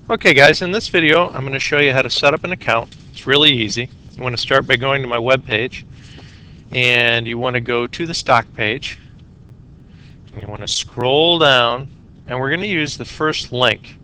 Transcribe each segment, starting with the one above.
Okay guys, in this video I'm going to show you how to set up an account. It's really easy. You want to start by going to my web page, and you want to go to the stock page. You want to scroll down, and we're going to use the first link,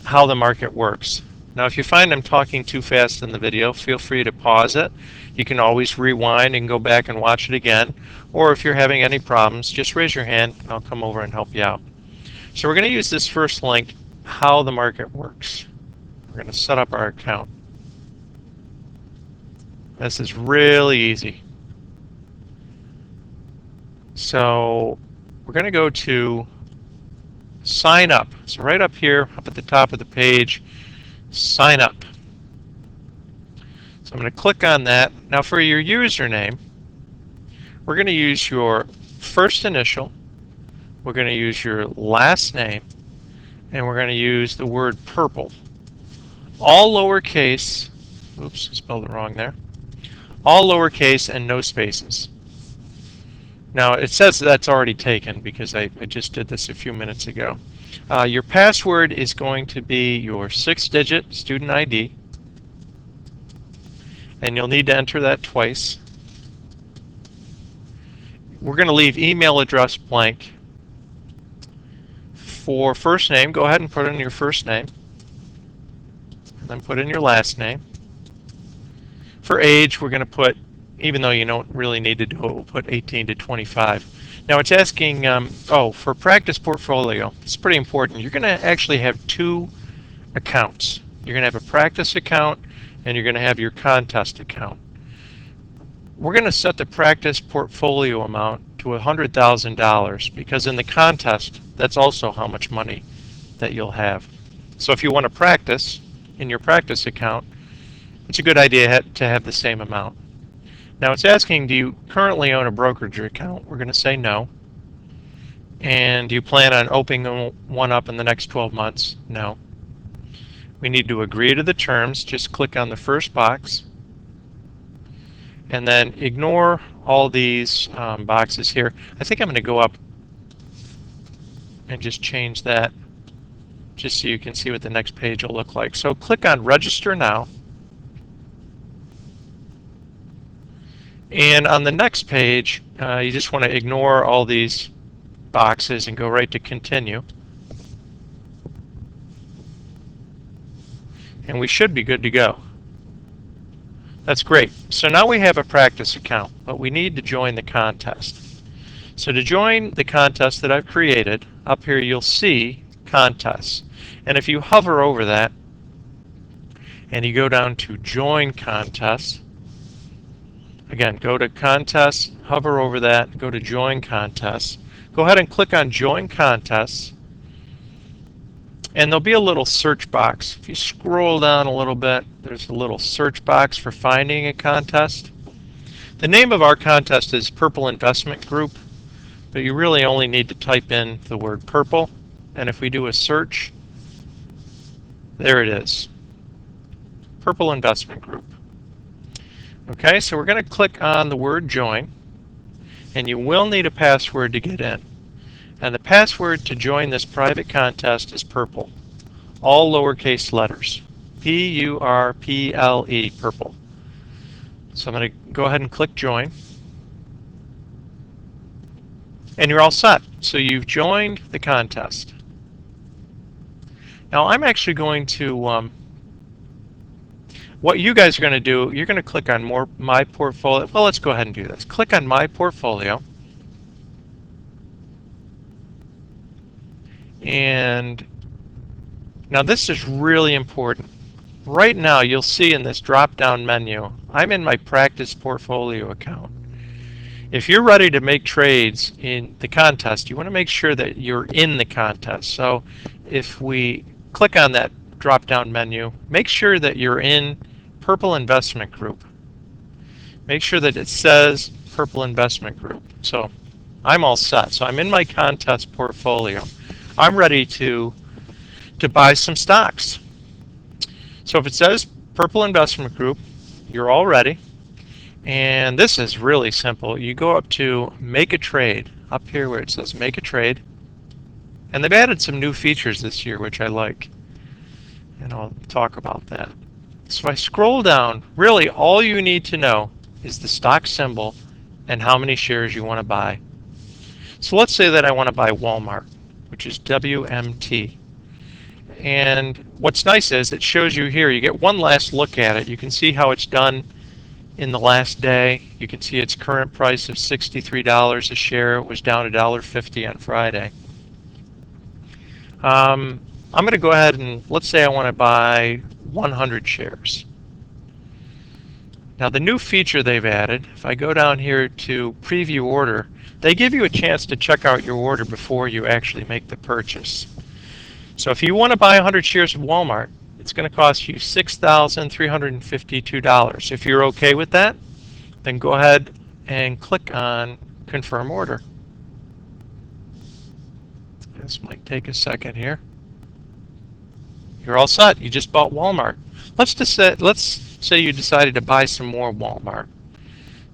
how the market works. Now if you find I'm talking too fast in the video, feel free to pause it. You can always rewind and go back and watch it again, or if you're having any problems, just raise your hand and I'll come over and help you out. So we're going to use this first link, how the market works. We're going to set up our account. This is really easy. So we're going to go to sign up. So right up here, up at the top of the page, sign up. So I'm going to click on that. Now for your username, we're going to use your first initial, we're going to use your last name, and we're going to use the word purple. All lowercase, oops, I spelled it wrong there. All lowercase and no spaces. Now it says that's already taken because I just did this a few minutes ago. Your password is going to be your 6-digit student ID, and you'll need to enter that twice. We're going to leave email address blank. For first name, go ahead and put in your first name, and then put in your last name. For age, we're going to put, even though you don't really need to do it, we'll put 18 to 25. Now it's asking, for practice portfolio, it's pretty important. You're going to actually have two accounts. You're going to have a practice account, and you're going to have your contest account. We're going to set the practice portfolio amount to $100,000 because in the contest, that's also how much money that you'll have. So if you want to practice in your practice account, it's a good idea to have the same amount. Now it's asking, do you currently own a brokerage account? We're going to say no. And do you plan on opening one up in the next 12 months? No. We need to agree to the terms. Just click on the first box. And then ignore all these boxes here. I think I'm going to go up and just change that just so you can see what the next page will look like. So click on Register Now. And on the next page, you just want to ignore all these boxes and go right to Continue. And we should be good to go. That's great. So now we have a practice account, but we need to join the contest. So to join the contest that I've created, up here you'll see Contests. And if you hover over that and you go down to Join Contest, again, go to Contests, hover over that, go to Join Contests. Go ahead and click on Join Contests, and there'll be a little search box. If you scroll down a little bit, there's a little search box for finding a contest. The name of our contest is Purple Investment Group, but you really only need to type in the word purple, and if we do a search, there it is, Purple Investment Group. Okay, so we're going to click on the word join, and you will need a password to get in. And the password to join this private contest is purple, all lowercase letters, P-U-R-P-L-E, purple. So I'm going to go ahead and click join, and you're all set. So you've joined the contest. Now I'm actually going to what you guys are going to do, you're going to click on My Portfolio. Well, let's go ahead and do this. Click on My Portfolio. And now this is really important. Right now, you'll see in this drop-down menu, I'm in my practice portfolio account. If you're ready to make trades in the contest, you want to make sure that you're in the contest. So if we click on that drop-down menu, make sure that you're in Purple Investment Group. Make sure that it says Purple Investment Group. So I'm all set. So I'm in my contest portfolio. I'm ready to buy some stocks. So if it says Purple Investment Group, you're all ready. And this is really simple. You go up to Make a Trade, up here where it says Make a Trade. And they've added some new features this year, which I like. and I'll talk about that. So if I scroll down, really all you need to know is the stock symbol and how many shares you want to buy. So let's say that I want to buy Walmart, which is WMT. And what's nice is it shows you here, you get one last look at it. You can see how it's done in the last day. You can see its current price of $63 a share. It was down $1.50 on Friday. I'm going to go ahead and let's say I want to buy 100 shares. Now the new feature they've added, if I go down here to preview order, they give you a chance to check out your order before you actually make the purchase. So if you want to buy 100 shares of Walmart, it's going to cost you $6,352. If you're okay with that, then go ahead and click on confirm order. This might take a second here. You're all set. You just bought Walmart. Let's say you decided to buy some more Walmart.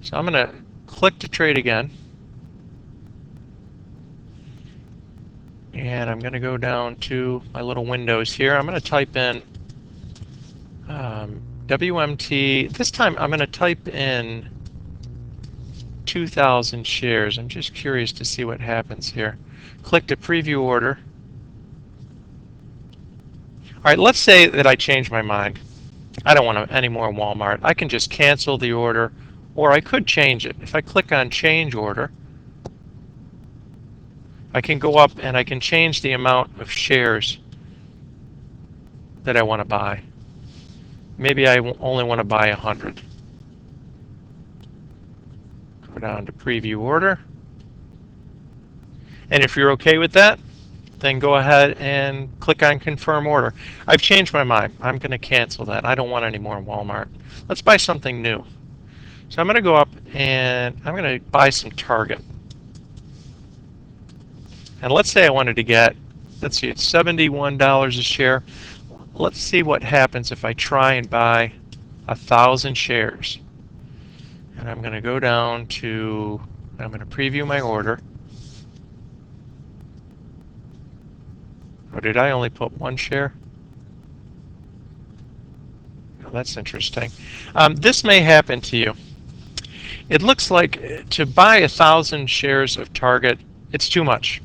So I'm going to click to trade again. And I'm going to go down to my little windows here. I'm going to type in WMT. This time I'm going to type in 2,000 shares. I'm just curious to see what happens here. Click to preview order. All right, let's say that I change my mind. I don't want any more Walmart. I can just cancel the order, or I could change it. If I click on change order, I can go up and I can change the amount of shares that I want to buy. Maybe I only want to buy 100. Go down to preview order. And if you're okay with that, then go ahead and click on confirm order. I've changed my mind. I'm going to cancel that. I don't want any more Walmart. Let's buy something new. So I'm going to go up and I'm going to buy some Target. And let's say I wanted to get, let's see, it's $71 a share. Let's see what happens if I try and buy 1,000 shares. And I'm going to go down to, I'm going to preview my order. Or did I only put one share? Oh, that's interesting. This may happen to you. It looks like to buy 1,000 shares of Target, it's too much.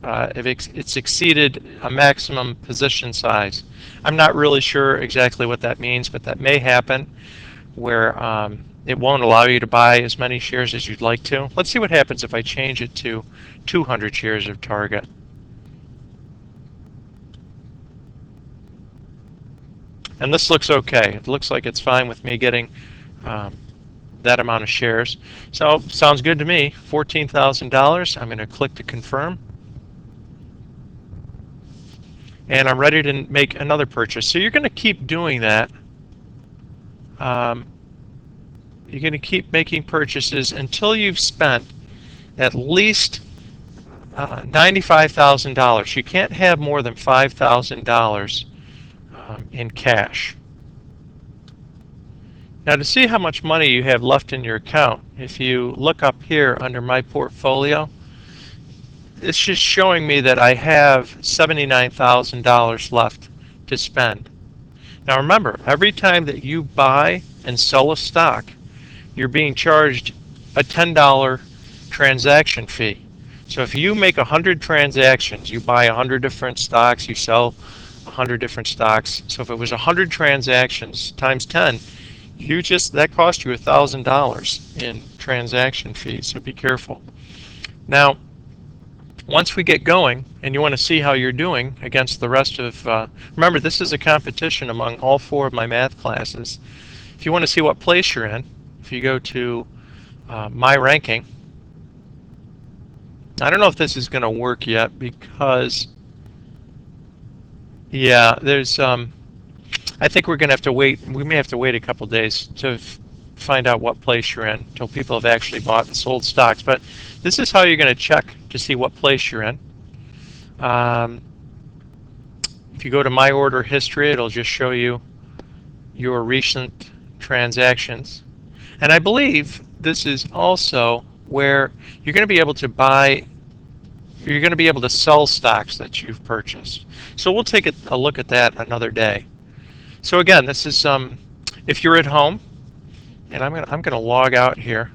It's exceeded a maximum position size. I'm not really sure exactly what that means, but that may happen where it won't allow you to buy as many shares as you'd like to. Let's see what happens if I change it to 200 shares of Target. And this looks okay. It looks like it's fine with me getting that amount of shares. So sounds good to me. $14,000. I'm going to click to confirm. And I'm ready to make another purchase. So you're going to keep doing that. You're going to keep making purchases until you've spent at least $95,000. You can't have more than $5,000 in cash. Now to see how much money you have left in your account, if you look up here under my portfolio, it's just showing me that I have $79,000 left to spend. Now remember, every time that you buy and sell a stock, you're being charged a $10 transaction fee. So if you make 100 transactions, you buy 100 different stocks, you sell 100 different stocks. So if it was 100 transactions times 10, that cost you $1,000 in transaction fees. So be careful. Now, once we get going, and you want to see how you're doing against the rest of, remember this is a competition among all 4 of my math classes. If you want to see what place you're in, if you go to my ranking, I don't know if this is going to work yet because, yeah, there's, I think we're going to have to wait, we may have to wait a couple days to find out what place you're in until people have actually bought and sold stocks. But this is how you're going to check to see what place you're in. If you go to my order history, it'll just show you your recent transactions. And I believe this is also where you're going to be able to buy you're going to be able to sell stocks that you've purchased. So we'll take a look at that another day. So again, this is if you're at home, and I'm going to log out here.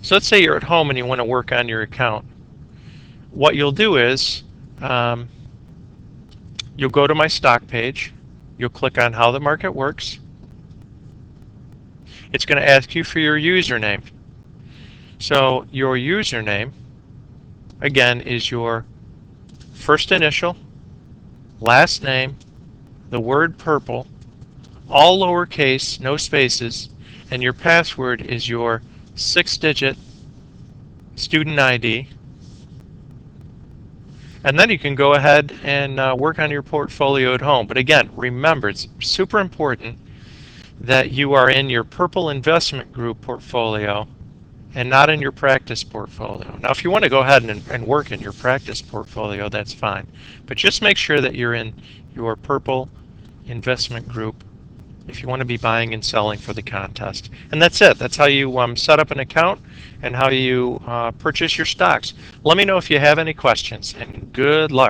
So let's say you're at home and you want to work on your account. What you'll do is you'll go to my stock page. You'll click on how the market works. It's going to ask you for your username. So your username, again, is your first initial, last name, the word purple, all lowercase, no spaces, and your password is your 6-digit student ID. And then you can go ahead and work on your portfolio at home. But again, remember, it's super important that you are in your Purple Investment Group portfolio and not in your practice portfolio. Now, if you want to go ahead and work in your practice portfolio, that's fine. But just make sure that you're in your Purple Investment Group if you want to be buying and selling for the contest. And that's it. That's how you set up an account and how you purchase your stocks. Let me know if you have any questions, and good luck.